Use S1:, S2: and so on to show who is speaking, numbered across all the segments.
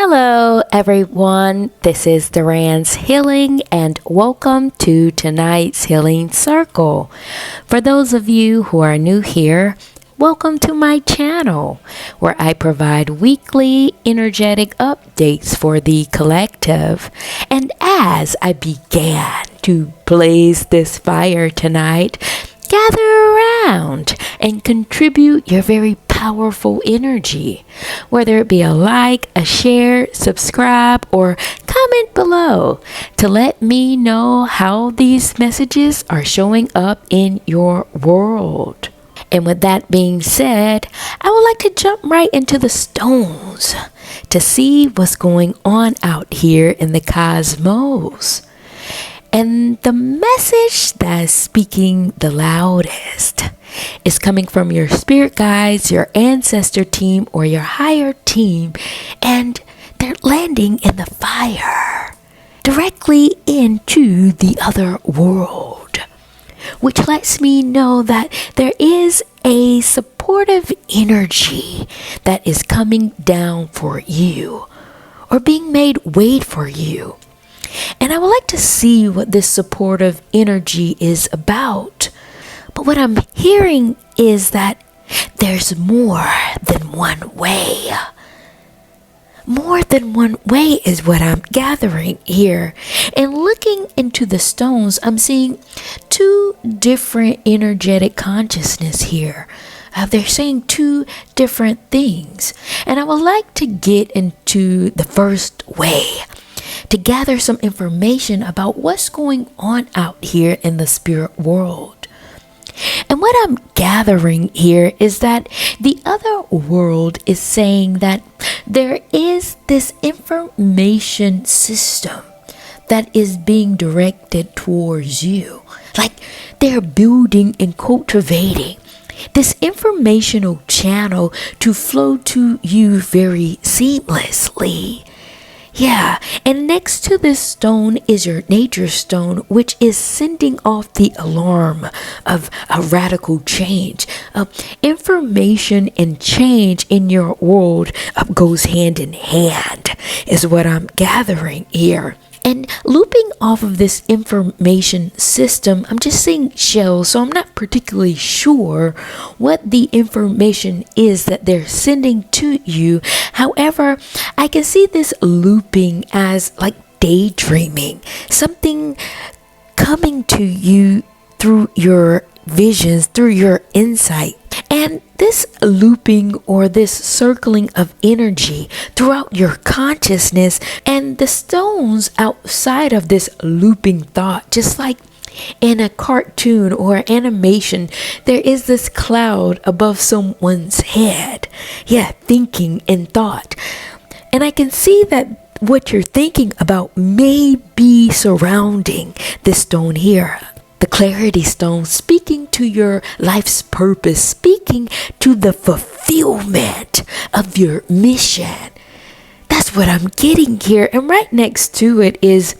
S1: Hello, everyone. This is Duran's Healing, and welcome to tonight's Healing Circle. For those of you who are new here, welcome to my channel, where I provide weekly energetic updates for the collective. And as I began to blaze this fire tonight, gather around and contribute your very powerful energy, whether it be a like, a share, subscribe, or comment below to let me know how these messages are showing up in your world. And with that being said, I would like to jump right into the stones to see what's going on out here in the cosmos. And the message that's speaking the loudest is coming from your spirit guides, your ancestor team, or your higher team, and they're landing in the fire directly into the other world, which lets me know that there is a supportive energy that is coming down for you or being made wait for you. And I would like to see what this supportive energy is about. But what I'm hearing is that there's more than one way. More than one way is what I'm gathering here. And looking into the stones, I'm seeing two different energetic consciousness here. They're saying two different things. And I would like to get into the first way, to gather some information about what's going on out here in the spirit world. And what I'm gathering here is that the other world is saying that there is this information system that is being directed towards you. Like they're building and cultivating this informational channel to flow to you very seamlessly. Yeah, and next to this stone is your nature stone, which is sending off the alarm of a radical change. Information and change in your world goes hand in hand, is what I'm gathering here. And looping off of this information system, I'm just seeing shells, so I'm not particularly sure what the information is that they're sending to you. However, I can see this looping as like daydreaming, something coming to you through your visions, through your insight. And this looping or this circling of energy throughout your consciousness, and the stones outside of this looping thought, just like in a cartoon or animation, there is this cloud above someone's head. Yeah, thinking and thought. And I can see that what you're thinking about may be surrounding this stone here. The clarity stone, speaking to your life's purpose, speaking to the fulfillment of your mission. That's what I'm getting here. And right next to it is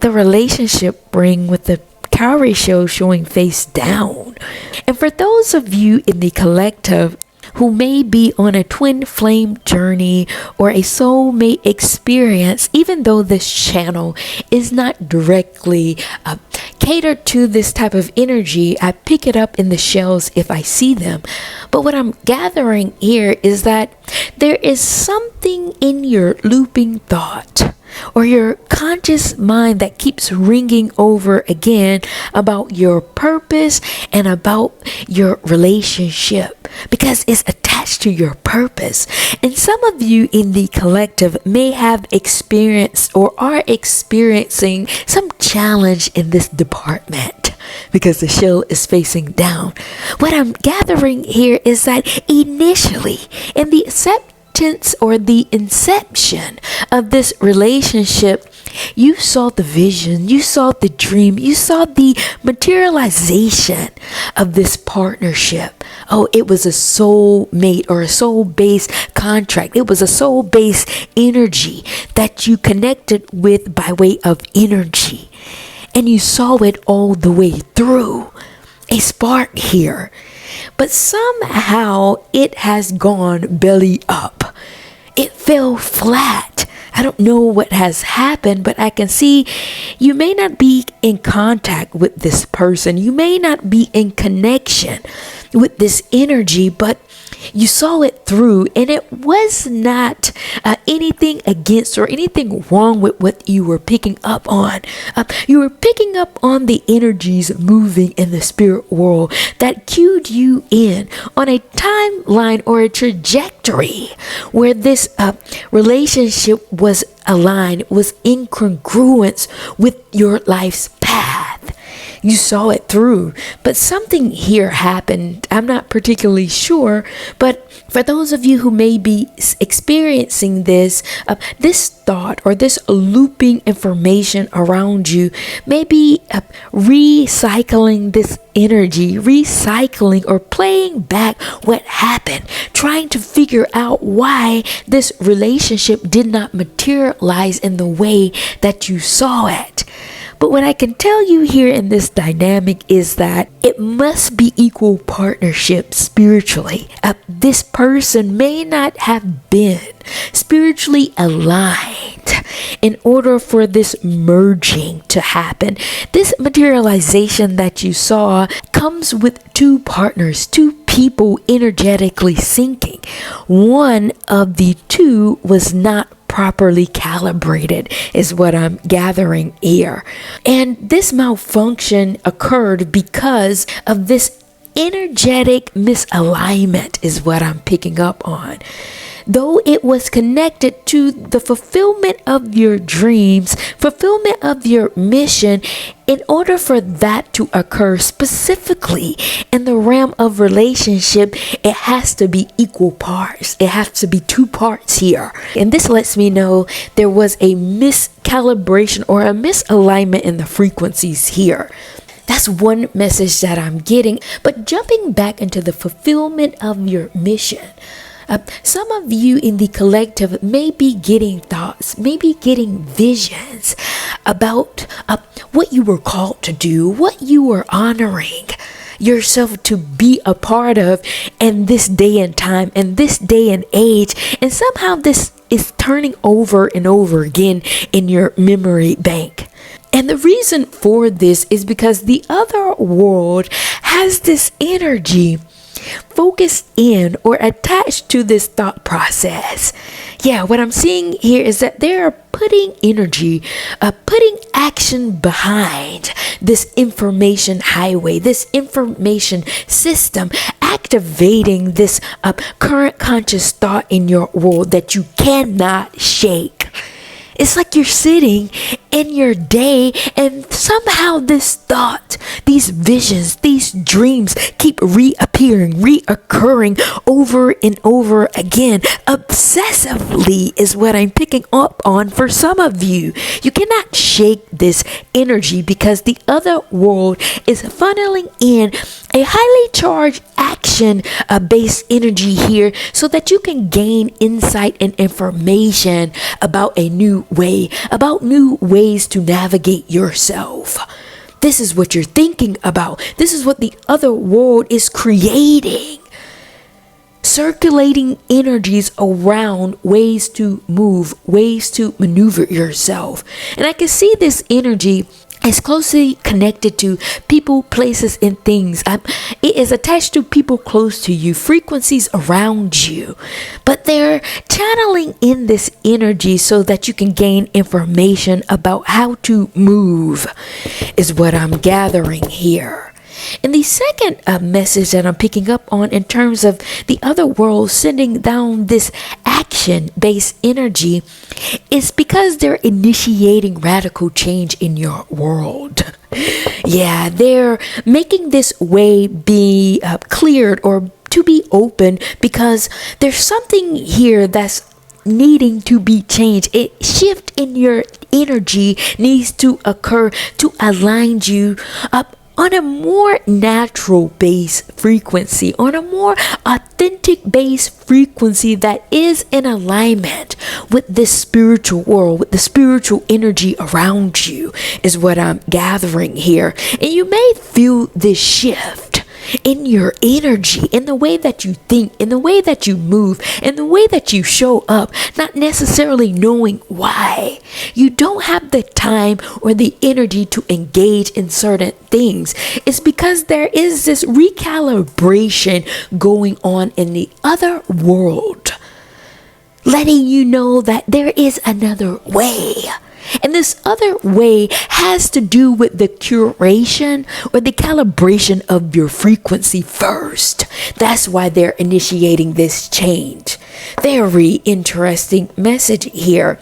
S1: the relationship ring with the cowrie shell showing face down. And for those of you in the collective who may be on a twin flame journey or a soulmate experience, even though this channel is not directly catered to this type of energy, I pick it up in the shells if I see them. But what I'm gathering here is that there is something in your looping thought or your conscious mind that keeps ringing over again about your purpose and about your relationship, because it's attached to your purpose. And some of you in the collective may have experienced or are experiencing some challenge in this department because the shell is facing down. What I'm gathering here is that initially in the or the inception of this relationship, you saw the vision, you saw the dream, you saw the materialization of this partnership. Oh, it was a soulmate or a soul-based contract. It was a soul-based energy that you connected with by way of energy. And you saw it all the way through. A spark here. But somehow it has gone belly up. it fell flat. I don't know what has happened, but I can see you may not be in contact with this person. You may not be in connection with this energy, but you saw it through, and it was not anything against or anything wrong with what you were picking up on. You were picking up on the energies moving in the spirit world that cued you in on a timeline or a trajectory where this relationship was aligned, was in congruence with your life's path. You saw it through, but something here happened. I'm not particularly sure, but for those of you who may be experiencing this, this thought or this looping information around you may be recycling this energy, recycling or playing back what happened, trying to figure out why this relationship did not materialize in the way that you saw it. But what I can tell you here in this dynamic is that it must be equal partnership spiritually. This person may not have been spiritually aligned in order for this merging to happen. This materialization that you saw comes with two partners, two people energetically syncing. One of the two was not properly calibrated, is what I'm gathering here. And this malfunction occurred because of this energetic misalignment, is what I'm picking up on. Though it was connected to the fulfillment of your dreams, fulfillment of your mission, in order for that to occur specifically in the realm of relationship, it has to be equal parts. It has to be two parts here. And this lets me know there was a miscalibration or a misalignment in the frequencies here. That's one message that I'm getting. But jumping back into the fulfillment of your mission, some of you in the collective may be getting thoughts, maybe getting visions about what you were called to do, what you were honoring yourself to be a part of in this day and time, in this day and age. And somehow this is turning over and over again in your memory bank. And the reason for this is because the other world has this energy focused in or attached to this thought process. Yeah, what I'm seeing here is that they're putting energy, putting action behind this information highway, this information system, activating this current conscious thought in your world that you cannot shake. It's like you're sitting in your day and somehow this thought, these visions, these dreams keep reoccurring over and over again. Obsessively is what I'm picking up on for some of you. You cannot shake this energy because the other world is funneling in a highly charged action based energy here so that you can gain insight and information about a new way, about new ways to navigate yourself. This is what you're thinking about. This is what the other world is creating. Circulating energies around ways to move, ways to maneuver yourself. And I can see this energy is closely connected to people, places, and things. It is attached to people close to you, frequencies around you. But they're channeling in this energy so that you can gain information about how to move, is what I'm gathering here. And the second message that I'm picking up on in terms of the other world sending down this action-based energy is because they're initiating radical change in your world. Yeah, they're making this way be cleared or to be open because there's something here that's needing to be changed. A shift in your energy needs to occur to align you up on a more natural base frequency, on a more authentic base frequency that is in alignment with this spiritual world, with the spiritual energy around you, is what I'm gathering here. And you may feel this shift in your energy, in the way that you think, in the way that you move, in the way that you show up, not necessarily knowing why. You don't have the time or the energy to engage in certain things. It's because there is this recalibration going on in the other world, letting you know that there is another way. And this other way has to do with the curation or the calibration of your frequency first. That's why they're initiating this change. Very interesting message here.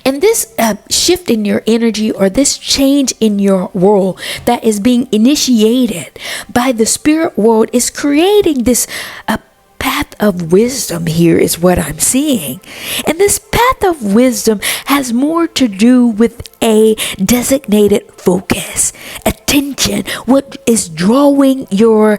S1: And this shift in your energy, or this change in your world that is being initiated by the spirit world, is creating this path of wisdom here, is what I'm seeing. And this path of wisdom has more to do with a designated focus, attention, what is drawing your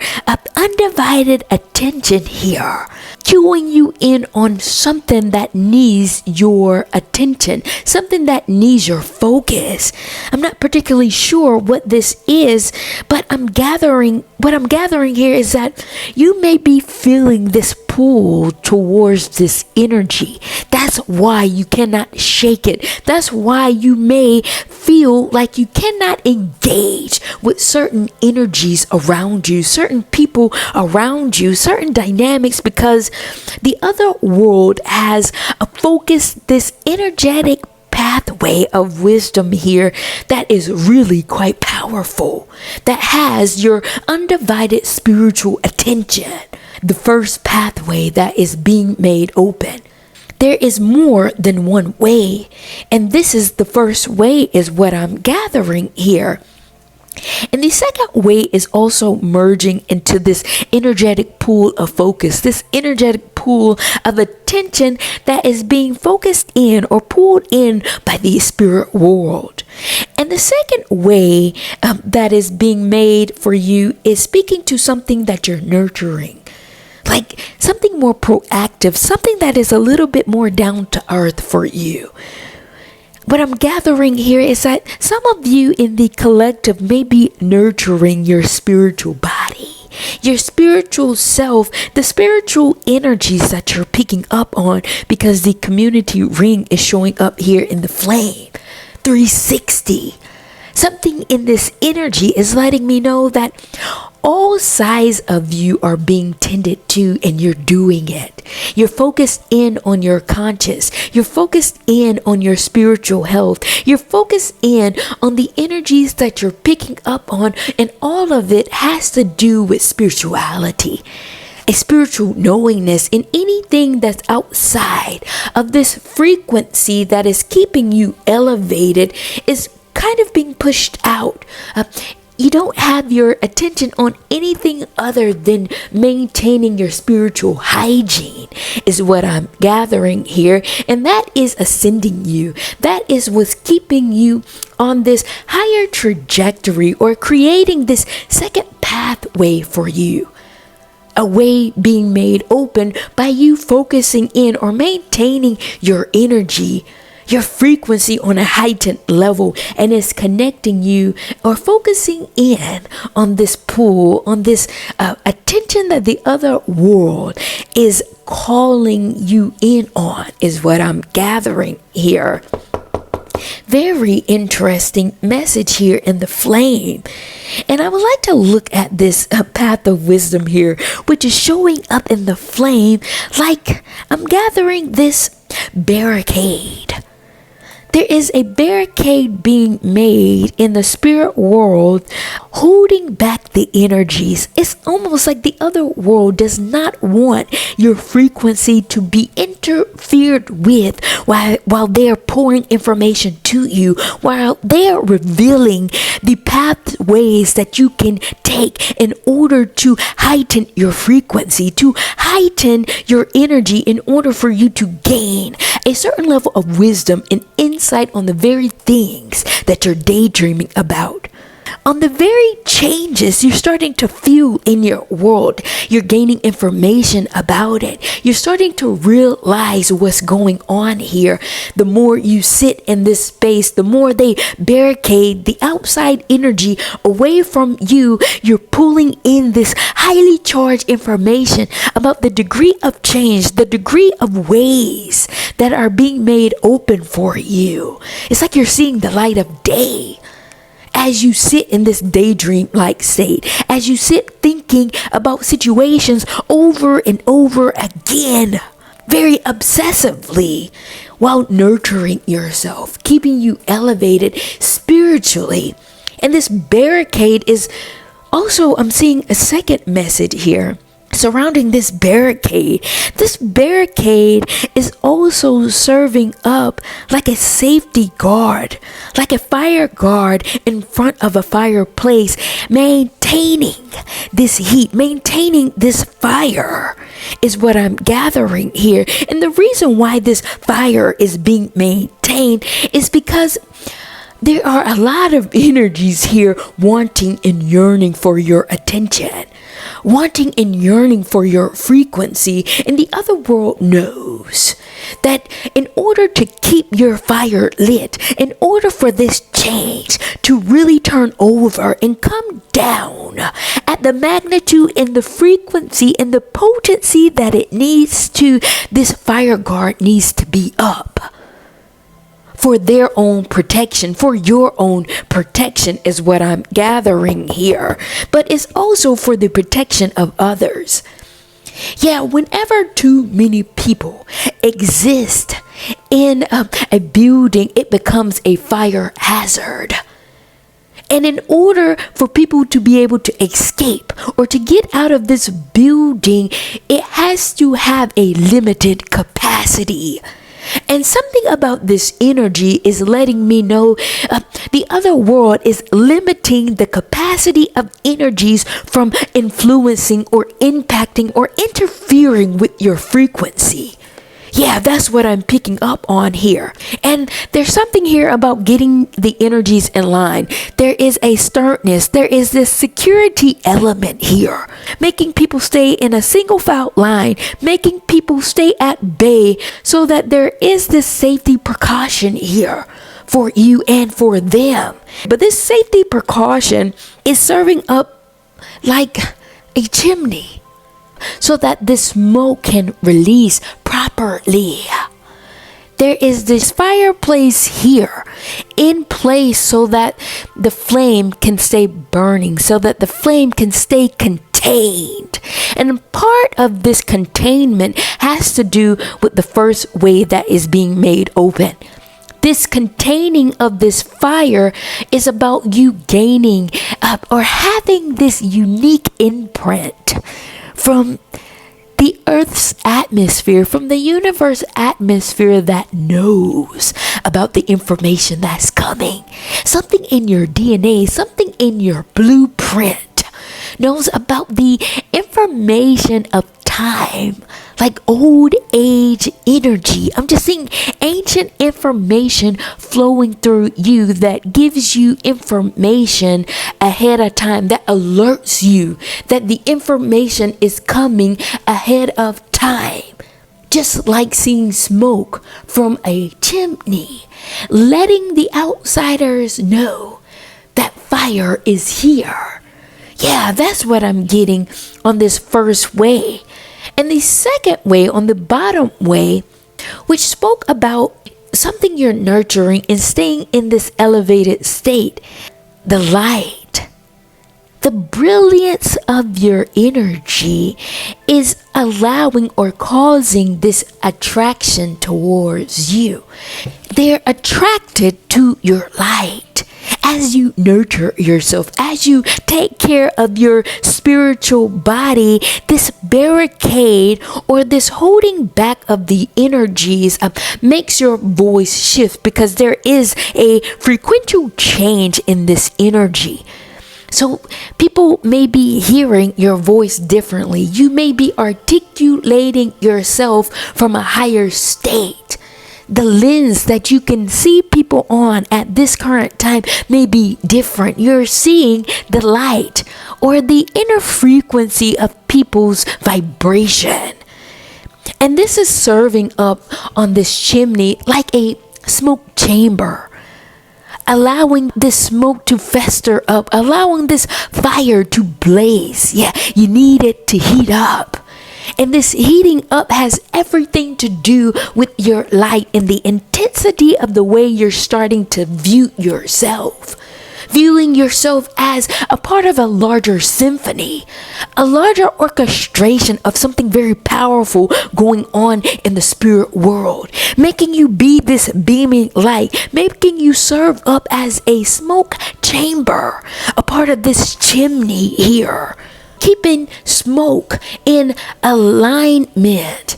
S1: undivided attention here, cueing you in on something that needs your attention, something that needs your focus. I'm not particularly sure what this is, but what I'm gathering here is that you may be feeling this pull towards this energy. That's why you cannot shake it. That's why you may feel like you cannot engage with certain energies around you, certain people around you, certain dynamics, because the other world has focused this energetic pathway of wisdom here that is really quite powerful, that has your undivided spiritual attention. The first pathway that is being made open. There is more than one way, and this is the first way, is what I'm gathering here. And the second way is also merging into this energetic pool of focus, this energetic pool of attention that is being focused in or pulled in by the spirit world. And the second way that is being made for you is speaking to something that you're nurturing. Like something more proactive, something that is a little bit more down to earth for you. What I'm gathering here is that some of you in the collective may be nurturing your spiritual body, your spiritual self, the spiritual energies that you're picking up on, because the community ring is showing up here in the flame 360. Something in this energy is letting me know that all sides of you are being tended to, and you're doing it. You're focused in on your conscious. You're focused in on your spiritual health. You're focused in on the energies that you're picking up on, and all of it has to do with spirituality. A spiritual knowingness in anything that's outside of this frequency that is keeping you elevated is kind of being pushed out. You don't have your attention on anything other than maintaining your spiritual hygiene, is what I'm gathering here. And that is ascending you. That is what's keeping you on this higher trajectory, or creating this second pathway for you. A way being made open by you focusing in or maintaining your energy, your frequency on a heightened level, and is connecting you or focusing in on this pull, on this attention that the other world is calling you in on, is what I'm gathering here. Very interesting message here in the flame. And I would like to look at this path of wisdom here, which is showing up in the flame, like I'm gathering this barricade. There is a barricade being made in the spirit world, holding back the energies. It's almost like the other world does not want your frequency to be interfered with while they're pouring information to you, while they're revealing the pathways that you can take in order to heighten your frequency, to heighten your energy, in order for you to gain a certain level of wisdom and insight on the very things that you're daydreaming about. on the very changes you're starting to feel in your world. You're gaining information about it. You're starting to realize what's going on here. The more you sit in this space, the more they barricade the outside energy away from you. You're pulling in this highly charged information about the degree of change, the degree of ways that are being made open for you. It's like you're seeing the light of day as you sit in this daydream like state, as you sit thinking about situations over and over again, very obsessively, while nurturing yourself, keeping you elevated spiritually. And this barricade is also, I'm seeing a second message here surrounding this barricade. This barricade is also serving up like a safety guard, like a fire guard in front of a fireplace, maintaining this heat, maintaining this fire is what I'm gathering here. And the reason why this fire is being maintained is because there are a lot of energies here wanting and yearning for your attention, wanting and yearning for your frequency. And the other world knows that in order to keep your fire lit, in order for this change to really turn over and come down at the magnitude and the frequency and the potency that it needs to, this fire guard needs to be up. For their own protection, for your own protection is what I'm gathering here. But it's also for the protection of others. Yeah, whenever too many people exist in a building, it becomes a fire hazard. And in order for people to be able to escape or to get out of this building, it has to have a limited capacity. And something about this energy is letting me know the other world is limiting the capacity of energies from influencing or impacting or interfering with your frequency. Yeah, that's what I'm picking up on here. And there's something here about getting the energies in line. There is a sternness. There is this security element here, making people stay in a single file line, making people stay at bay so that there is this safety precaution here for you and for them. But this safety precaution is serving up like a chimney, so that the smoke can release properly. There is this fireplace here in place so that the flame can stay burning, so that the flame can stay contained. And part of this containment has to do with the first way that is being made open. This containing of this fire is about you gaining up or having this unique imprint from the Earth's atmosphere, from the universe atmosphere that knows about the information that's coming. Something in your DNA, something in your blueprint knows about the information of time, like old age energy. I'm just seeing ancient information flowing through you that gives you information ahead of time, that alerts you that the information is coming ahead of time. Just like seeing smoke from a chimney, letting the outsiders know that fire is here. Yeah, that's what I'm getting on this first way. And the second way, on the bottom way, which spoke about something you're nurturing and staying in this elevated state, the light, the brilliance of your energy is allowing or causing this attraction towards you. They're attracted to your light. As you nurture yourself, as you take care of your spiritual body, this barricade or this holding back of the energies makes your voice shift, because there is a frequential change in this energy. So people may be hearing your voice differently. You may be articulating yourself from a higher state. the lens that you can see people on at this current time may be different. You're seeing the light or the inner frequency of people's vibration. And this is serving up on this chimney like a smoke chamber, allowing this smoke to fester up, allowing this fire to blaze. Yeah, you need it to heat up. And this heating up has everything to do with your light and the intensity of the way you're starting to view yourself. Viewing yourself as a part of a larger symphony, a larger orchestration of something very powerful going on in the spirit world, making you be this beaming light, making you serve up as a smoke chamber, a part of this chimney here, keeping smoke in alignment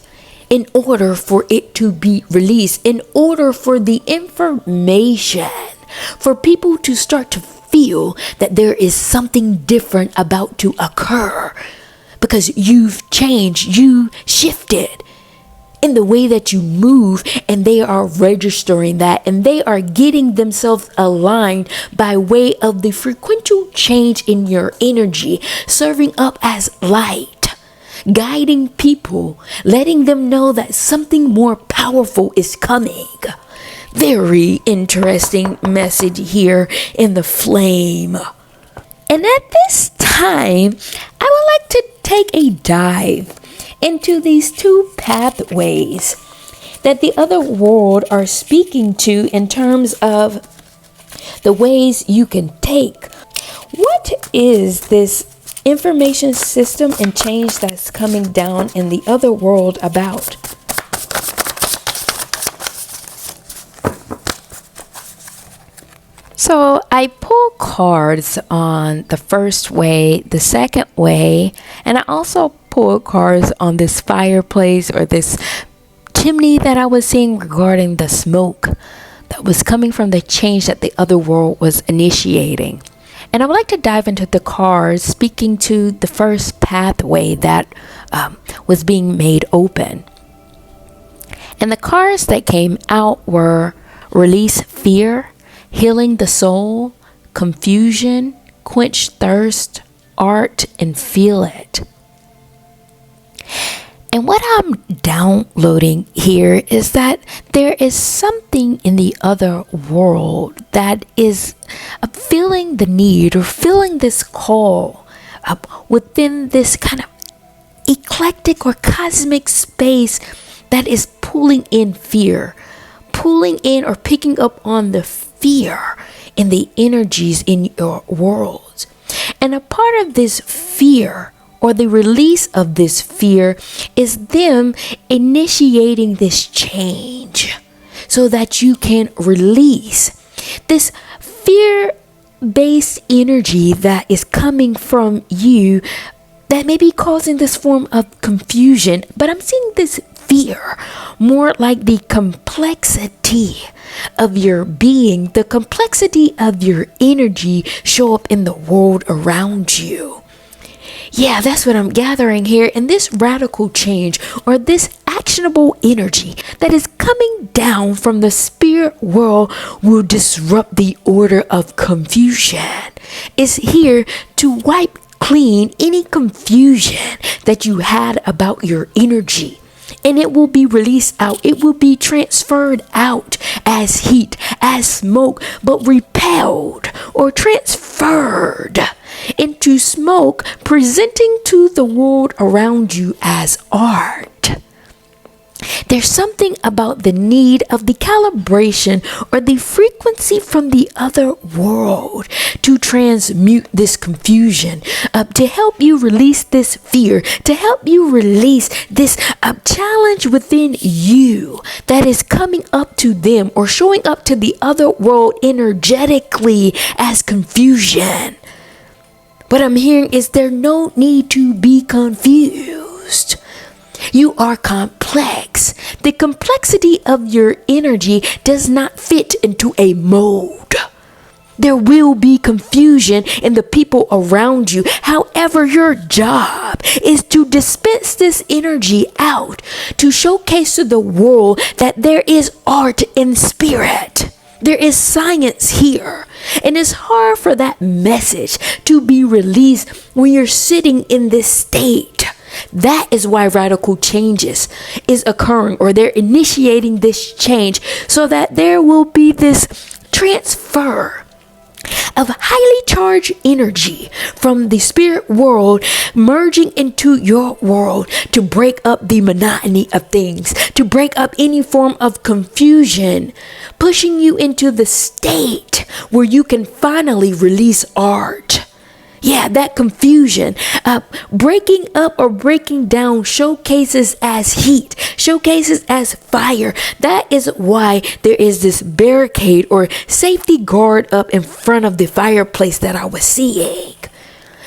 S1: in order for it to be released, in order for the information, for people to start to feel that there is something different about to occur because you've changed, you shifted in the way that you move, and they are registering that, and they are getting themselves aligned by way of the frequential change in your energy, serving up as light, guiding people, letting them know that something more powerful is coming. Very interesting message here in the flame. And at this time, I would like to take a dive into these two pathways that the other world are speaking to in terms of the ways you can take. What is this information system and change that's coming down in the other world about? So I pull cards on the first way, the second way, and I also pull cards on this fireplace or this chimney that I was seeing regarding the smoke that was coming from the change that the other world was initiating. And I would like to dive into the cards speaking to the first pathway that was being made open. And the cards that came out were release fear, healing the soul, confusion, quench thirst, art, and feel it. And what I'm downloading here is that there is something in the other world that is feeling the need or feeling this call within this kind of eclectic or cosmic space that is pulling in fear, pulling in or picking up on the fear in the energies in your world. And a part of this fear or the release of this fear is them initiating this change so that you can release this fear-based energy that is coming from you that may be causing this form of confusion. But I'm seeing this fear more like the complexity of your being, the complexity of your energy show up in the world around you. Yeah, that's what I'm gathering here. And this radical change or this actionable energy that is coming down from the spirit world will disrupt the order of confusion. It's here to wipe clean any confusion that you had about your energy. And it will be released out. It will be transferred out as heat, as smoke, but repelled or transferred into smoke, presenting to the world around you as art. There's something about the need of the calibration or the frequency from the other world to transmute this confusion, to help you release this fear, to help you release this challenge within you that is coming up to them or showing up to the other world energetically as confusion. What I'm hearing is there no need to be confused. You are complex. The complexity of your energy does not fit into a mold. There will be confusion in the people around you. However, your job is to dispense this energy out, to showcase to the world that there is art in spirit. There is science here. And it's hard for that message to be released when you're sitting in this state. That is why radical changes is occurring, or they're initiating this change, so that there will be this transfer of highly charged energy from the spirit world merging into your world to break up the monotony of things, to break up any form of confusion, pushing you into the state where you can finally release art. Yeah, that confusion, breaking up or breaking down showcases as heat, showcases as fire. That is why there is this barricade or safety guard up in front of the fireplace that I was seeing.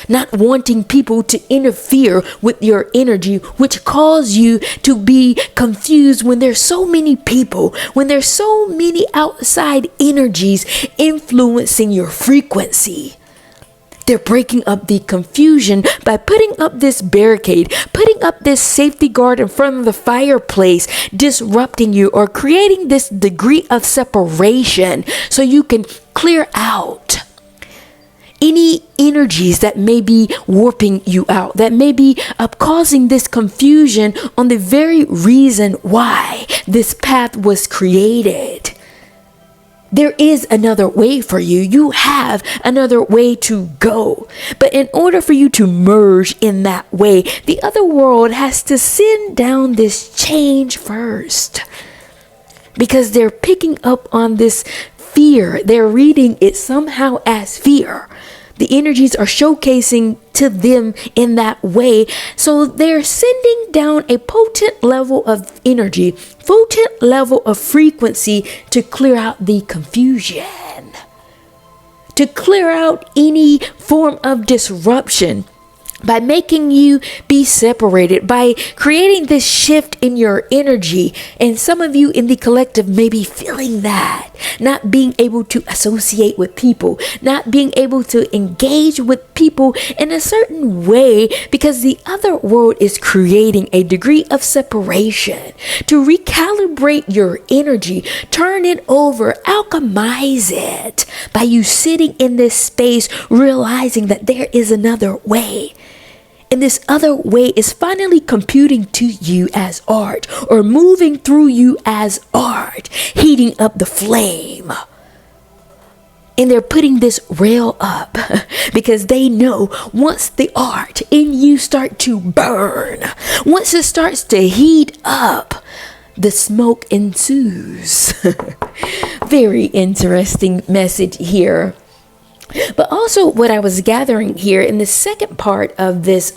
S1: Not wanting people to interfere with your energy, which cause you to be confused when there's so many people, when there's so many outside energies influencing your frequency. They're breaking up the confusion by putting up this barricade, putting up this safety guard in front of the fireplace, disrupting you or creating this degree of separation so you can clear out any energies that may be warping you out, that may be causing this confusion on the very reason why this path was created. There is another way for you. You have another way to go. But in order for you to merge in that way, the other world has to send down this change first. Because they're picking up on this fear. They're reading it somehow as fear. The energies are showcasing to them in that way. So they're sending down a potent level of energy, potent level of frequency to clear out the confusion, to clear out any form of disruption. By making you be separated, by creating this shift in your energy. And some of you in the collective may be feeling that, not being able to associate with people, not being able to engage with people in a certain way, because the other world is creating a degree of separation to recalibrate your energy, turn it over, alchemize it by you sitting in this space, realizing that there is another way. And this other way is finally computing to you as art, or moving through you as art, heating up the flame. And they're putting this rail up because they know once the art in you start to burn, once it starts to heat up, the smoke ensues. Very interesting message here. But also what I was gathering here in the second part of this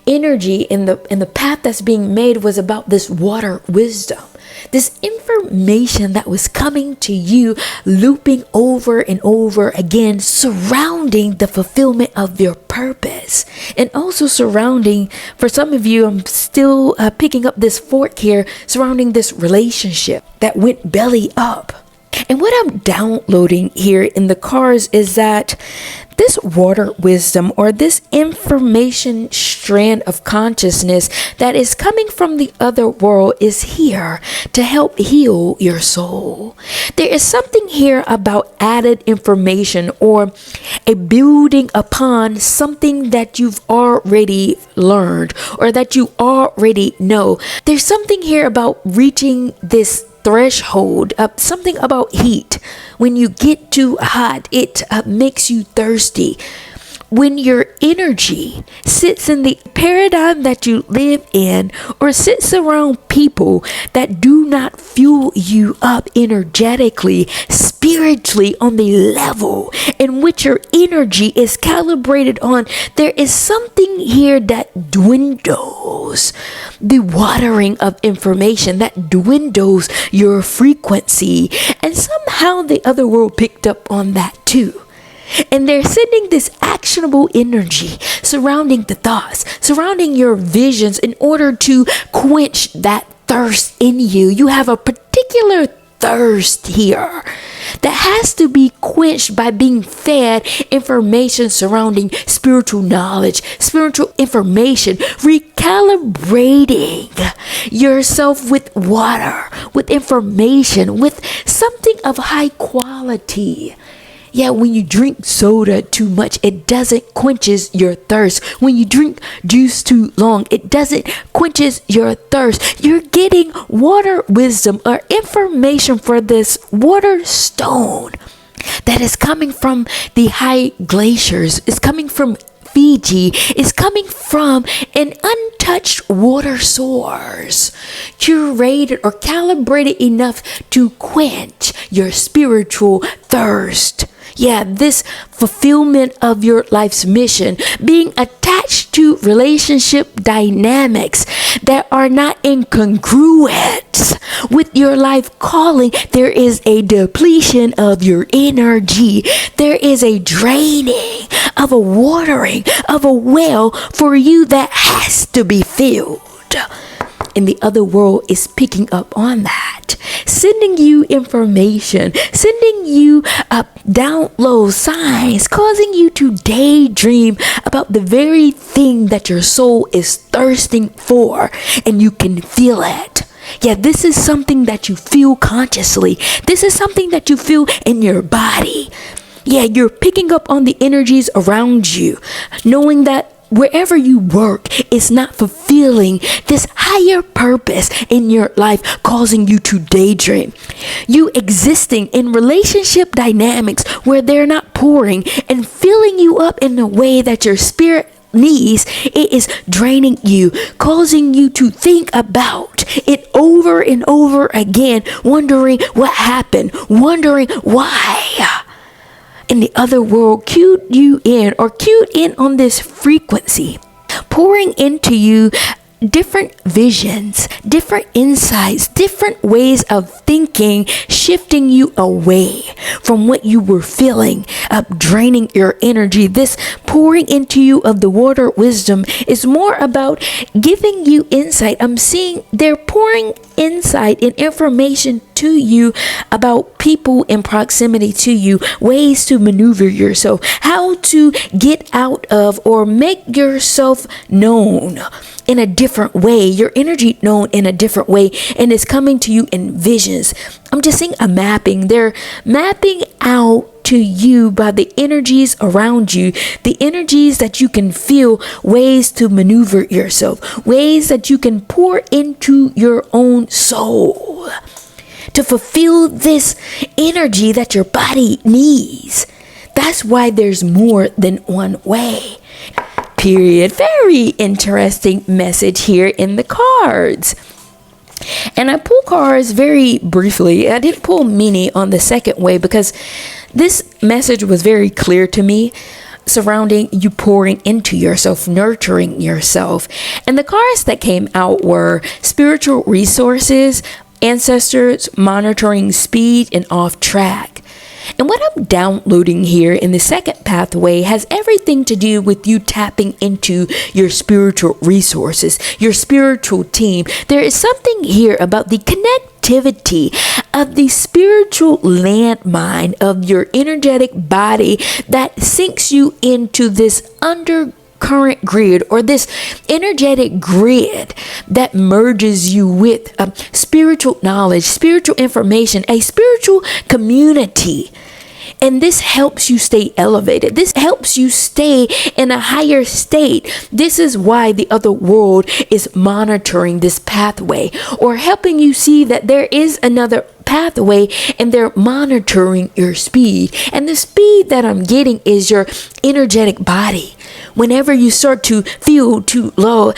S1: energy in the path that's being made was about this water wisdom. This information that was coming to you, looping over and over again, surrounding the fulfillment of your purpose. And also surrounding, for some of you, I'm still picking up this fork here, surrounding this relationship that went belly up. And what I'm downloading here in the cards is that this water wisdom, or this information strand of consciousness that is coming from the other world, is here to help heal your soul. There is something here about added information, or a building upon something that you've already learned or that you already know. There's something here about reaching this threshold, something about heat. When you get too hot, it makes you thirsty. When your energy sits in the paradigm that you live in, or sits around people that do not fuel you up energetically, spiritually, on the level in which your energy is calibrated on, there is something here that dwindles the watering of information, that dwindles your frequency. And somehow the other world picked up on that too. And they're sending this actionable energy surrounding the thoughts, surrounding your visions, in order to quench that thirst in you. You have a particular thirst here that has to be quenched by being fed information surrounding spiritual knowledge, spiritual information, recalibrating yourself with water, with information, with something of high quality. Yeah, when you drink soda too much, it doesn't quenches your thirst. When you drink juice too long, it doesn't quenches your thirst. You're getting water wisdom or information for this water stone that is coming from the high glaciers. It's coming from Fiji. Is coming from an untouched water source, curated or calibrated enough to quench your spiritual thirst. Yeah, this fulfillment of your life's mission, being attached to relationship dynamics that are not incongruent with your life calling. There is a depletion of your energy. There is a draining of a watering of a well for you that has to be filled. And the other world is picking up on that, sending you information, sending you download signs, causing you to daydream about the very thing that your soul is thirsting for, and you can feel it. Yeah, this is something that you feel consciously. This is something that you feel in your body. Yeah, you're picking up on the energies around you, knowing that wherever you work is not fulfilling this higher purpose in your life, causing you to daydream. You existing in relationship dynamics where they're not pouring and filling you up in the way that your spirit needs. It is draining you, causing you to think about it over and over again, wondering what happened, wondering why. In the other world cued you in on this frequency, pouring into you different visions, different insights, different ways of thinking, shifting you away from what you were feeling, draining your energy. This pouring into you of the water wisdom is more about giving you insight. I'm seeing they're pouring insight and information to you about people in proximity to you, ways to maneuver yourself, how to get out of or make yourself known in a different way, your energy known in a different way, and it's coming to you in visions. I'm just seeing a mapping. They're mapping out to you by the energies around you, the energies that you can feel, ways to maneuver yourself, ways that you can pour into your own soul to fulfill this energy that your body needs. That's why there's more than one way. Period. Very interesting message here in the cards. And I pull cards very briefly. I didn't pull many on the second way because this message was very clear to me surrounding you pouring into yourself, nurturing yourself. And the cards that came out were spiritual resources, ancestors, monitoring speed, and off track. And what I'm downloading here in the second pathway has everything to do with you tapping into your spiritual resources, your spiritual team. There is something here about the connectivity of the spiritual landmine of your energetic body that sinks you into this undercurrent grid, or this energetic grid that merges you with spiritual knowledge, spiritual information, a spiritual community. And this helps you stay elevated. This helps you stay in a higher state. This is why the other world is monitoring this pathway, or helping you see that there is another pathway, and they're monitoring your speed. And the speed that I'm getting is your energetic body. Whenever you start to feel too low,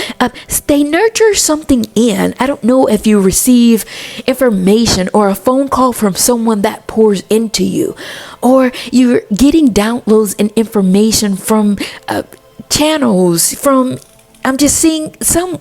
S1: they nurture something in. I don't know if you receive information or a phone call from someone that pours into you, or you're getting downloads and information from channels, I'm just seeing some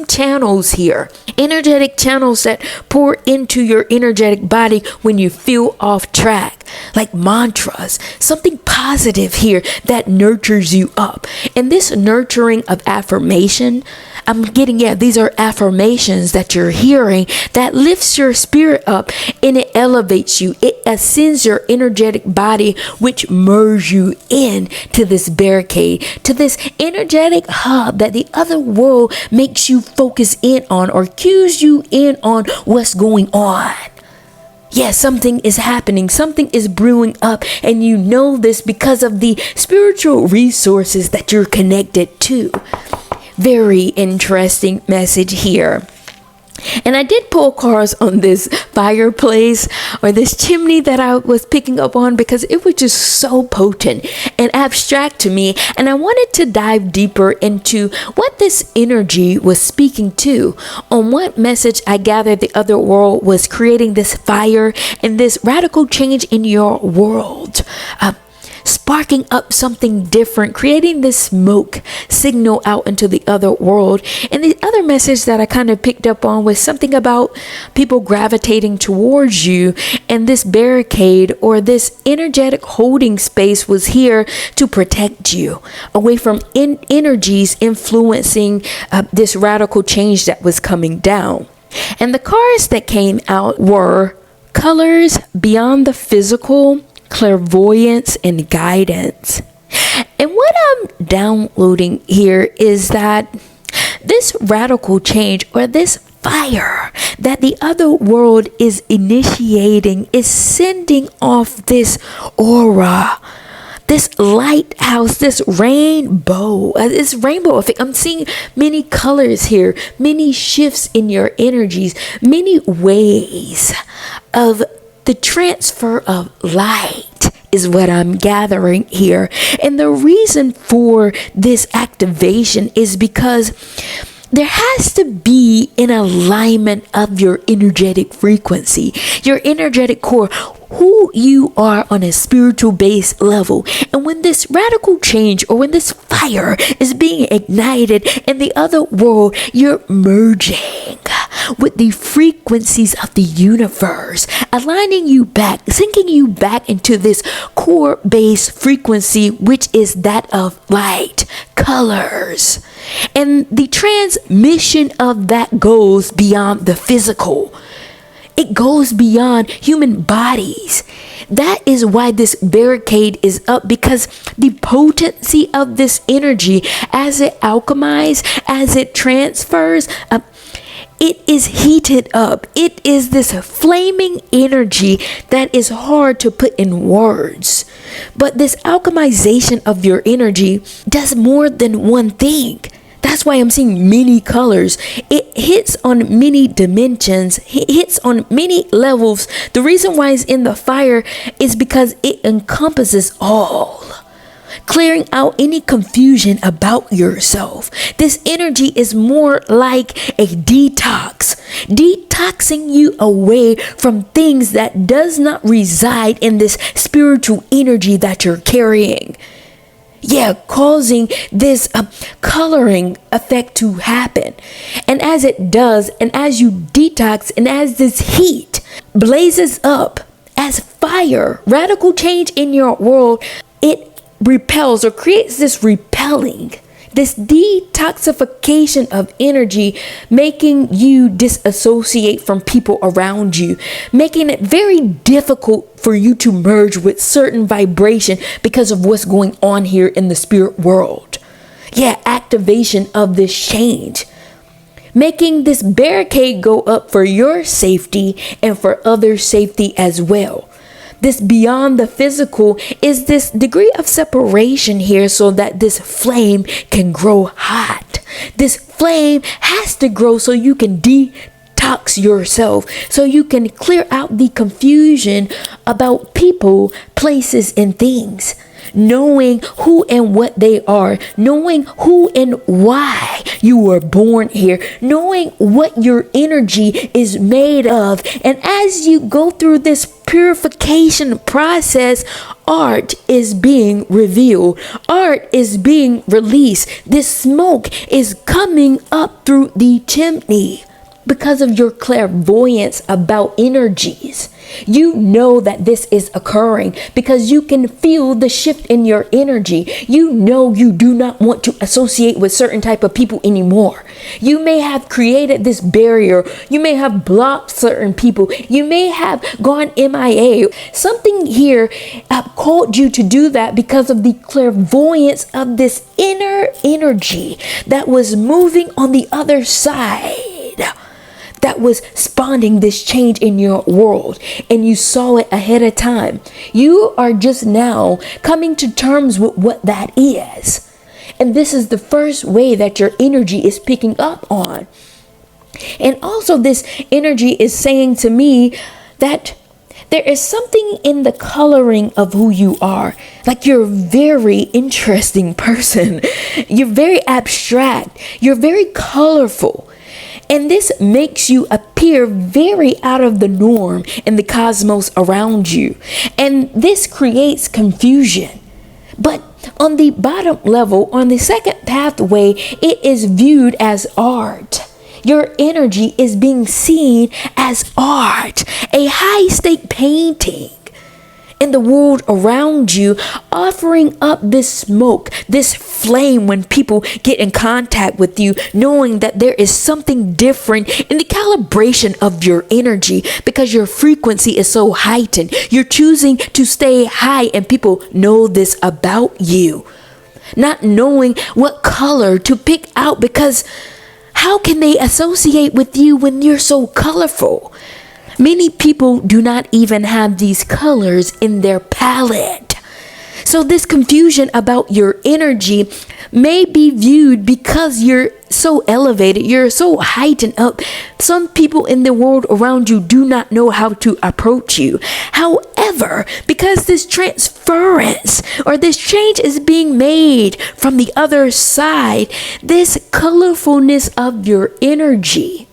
S1: channels here, energetic channels that pour into your energetic body when you feel off track, like mantras, something positive here that nurtures you up. And this nurturing of affirmation, I'm getting, yeah, these are affirmations that you're hearing that lifts your spirit up and it elevates you. It ascends your energetic body, which merge you in to this barricade, to this energetic hub that the other world makes you focus in on or cues you in on what's going on. Yeah, something is happening, something is brewing up, and you know this because of the spiritual resources that you're connected to. Very interesting message here. And I did pull cards on this fireplace or this chimney that I was picking up on because it was just so potent and abstract to me. And I wanted to dive deeper into what this energy was speaking to. On what message I gathered the other world was creating this fire and this radical change in your world. Sparking up something different, creating this smoke signal out into the other world. And the other message that I kind of picked up on was something about people gravitating towards you, and this barricade or this energetic holding space was here to protect you away from energies influencing this radical change that was coming down. And the cards that came out were colors beyond the physical, clairvoyance, and guidance. And what I'm downloading here is that this radical change or this fire that the other world is initiating is sending off this aura, this lighthouse, this rainbow effect. I'm seeing many colors here, many shifts in your energies, many ways of the transfer of light is what I'm gathering here. And the reason for this activation is because there has to be an alignment of your energetic frequency, your energetic core, who you are on a spiritual base level. And when this radical change or when this fire is being ignited in the other world, you're merging with the frequencies of the universe, aligning you back, sinking you back into this core base frequency, which is that of light, colors. And the transmission of that goes beyond the physical. It goes beyond human bodies. That is why this barricade is up, because the potency of this energy, as it alchemizes, as it transfers, it is heated up. It is this flaming energy that is hard to put in words. But this alchemization of your energy does more than one thing. That's why I'm seeing many colors. It hits on many dimensions. It hits on many levels. The reason why it's in the fire is because it encompasses all, clearing out any confusion about yourself. This energy is more like a detox, detoxing you away from things that does not reside in this spiritual energy that you're carrying. Yeah, causing this coloring effect to happen. And as it does, and as you detox, and as this heat blazes up as fire, radical change in your world, it repels or creates this repelling, this detoxification of energy, making you disassociate from people around you, making it very difficult for you to merge with certain vibration because of what's going on here in the spirit world. Yeah, activation of this change, making this barricade go up for your safety and for others' safety as well. This beyond the physical is this degree of separation here so that this flame can grow hot. This flame has to grow so you can detox yourself, so you can clear out the confusion about people, places, and things. Knowing who and what they are, knowing who and why you were born here, knowing what your energy is made of. And as you go through this purification process, art is being revealed, art is being released. This smoke is coming up through the chimney because of your clairvoyance about energies. You know that this is occurring because you can feel the shift in your energy. You know you do not want to associate with certain type of people anymore. You may have created this barrier. You may have blocked certain people. You may have gone MIA. Something here called you to do that because of the clairvoyance of this inner energy that was moving on the other side, that was spawning this change in your world, and you saw it ahead of time. You are just now coming to terms with what that is. And this is the first way that your energy is picking up on. And also this energy is saying to me that there is something in the coloring of who you are. Like, you're a very interesting person. You're very abstract. You're very colorful. And this makes you appear very out of the norm in the cosmos around you. And this creates confusion. But on the bottom level, on the second pathway, it is viewed as art. Your energy is being seen as art, a high stake painting in the world around you, offering up this smoke, this flame when people get in contact with you, knowing that there is something different in the calibration of your energy because your frequency is so heightened. You're choosing to stay high, and people know this about you, not knowing what color to pick out, because how can they associate with you when you're so colorful? Many people do not even have these colors in their palette. So this confusion about your energy may be viewed because you're so elevated, you're so heightened up. Some people in the world around you do not know how to approach you. However, because this transference or this change is being made from the other side, this colorfulness of your energy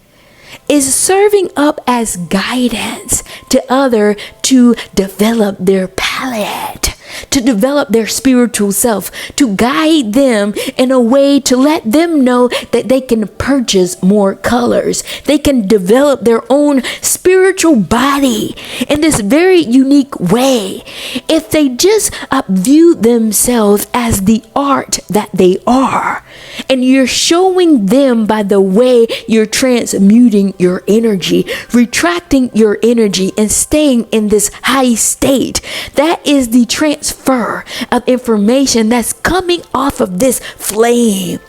S1: is serving up as guidance to others to develop their palette, to develop their spiritual self, to guide them in a way to let them know that they can purchase more colors. They can develop their own spiritual body in this very unique way if they just view themselves as the art that they are. And you're showing them by the way you're transmuting your energy, retracting your energy, and staying in this high state. That is the transfer of information that's coming off of this flame.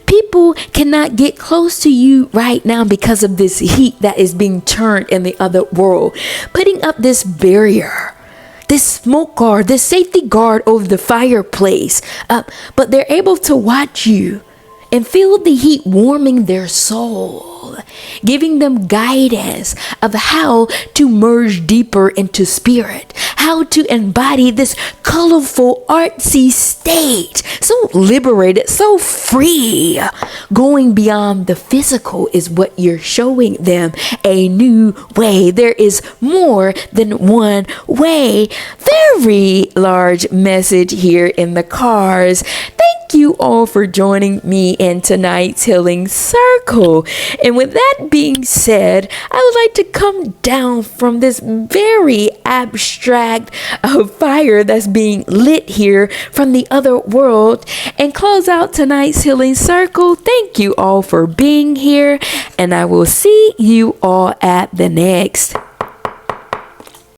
S1: People cannot get close to you right now because of this heat that is being turned in the other world, putting up this barrier, this smoke guard, this safety guard over the fireplace. But they're able to watch you and feel the heat warming their soul, giving them guidance of how to merge deeper into spirit, how to embody this colorful, artsy state, so liberated, so free. Going beyond the physical is what you're showing them, a new way. There is more than one way. Very large message here in the cards. Thank you all for joining me in tonight's healing circle. And with that being said, I would like to come down from this very abstract fire that's being lit here from the other world and close out tonight's healing circle. Thank you all for being here, and I will see you all at the next.